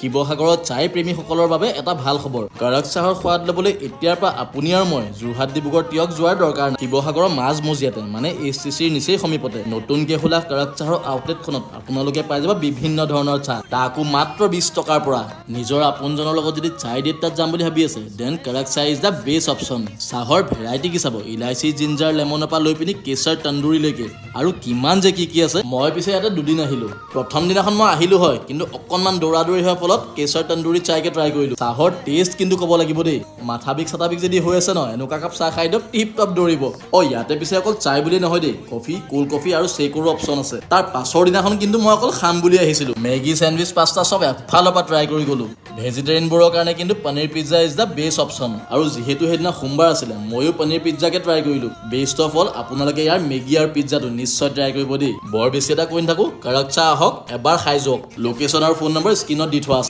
শিৱসাগৰৰ চাই প্ৰেমীসকলৰ বাবে এটা ভাল খবৰ। কাৰক চাহৰ সোৱাদ ল'বলৈ এতিয়াৰ পৰা আপুনি আৰু মই যোৰহাট ডিব্ৰুগড় তিয়ক যোৱাৰ দৰকাৰ নাই। শিৱসাগৰৰ মাজমজিয়াতে মানে HTCৰ নিচেই সমীপতে নতুনকৈ খোলা কাৰক চাহৰ আউটলেটখনত আপোনালোকে পাই যাব বিভিন্ন ধৰণৰ চাহ, তাকো মাত্ৰ 20 টকাৰ পৰা। নিজৰ আপোনজনৰ লগত যদি চাই ডেট তাত যাম বুলি ভাবি আছে, দেন কাৰক চাহ ইজ দ্য বেষ্ট অপশ্যন। চাহৰ ভেৰাইটি কি চাব, ইলাইচি, জিঞ্জাৰ, লেমনৰ পৰা লৈ পিনি কেশৰ তন্দুৰীলৈকে আৰু কিমান যে কি আছে। মই পিছে ইয়াতে দুদিন আহিলো। প্ৰথম দিনাখন মই আহিলো হয়, কিন্তু অকণমান দৌৰা-দৌৰি হোৱাৰ ফলত কেশৰ তন্দুৰী চাহকে ট্ৰাই কৰিলো। চাহৰ টেষ্ট কিন্তু ক'ব লাগিব দেই। মাথা বিষ চাথা বিষ যদি হৈ আছে ন, এনেকুৱা কাপ চাহ খাই দিয়ক, টিপ টপ দৌৰিব। ইয়াতে পিছে অকল চাই বুলি নহয় দেই, কফি, কোল্ড কফি আৰু চেকৰো অপশ্যন আছে। তাৰ পাছৰ দিনাখন কিন্তু মই অকল খাম বুলি আহিছিলো। মেগী, চেণ্ডউইচ, পাস্তা চব এফালৰ পৰা ট্ৰাই কৰি গলো। ভেজিটেৰিয়ানবোৰৰ কাৰণে কিন্তু paneer pizza is the best option. আৰু যিহেতু সেইদিনা সোমবাৰ আছিলে, ময়ো পনীৰ পিজ্জাকে ট্ৰাই কৰিলো। বেষ্ট অফ অল আপোনালোকে ইয়াৰ মেগী আৰু পিজ্জাটো নিশ্চয় ট্ৰাই কৰিব দেই। বৰ বেছি এটা কৈ নাথাকো, কাৰক চাহ আহক, এবাৰ খাই যাওক। লোকেশ্যন আৰু ফোন নম্বৰ স্ক্ৰীনত দি থোৱা আছে।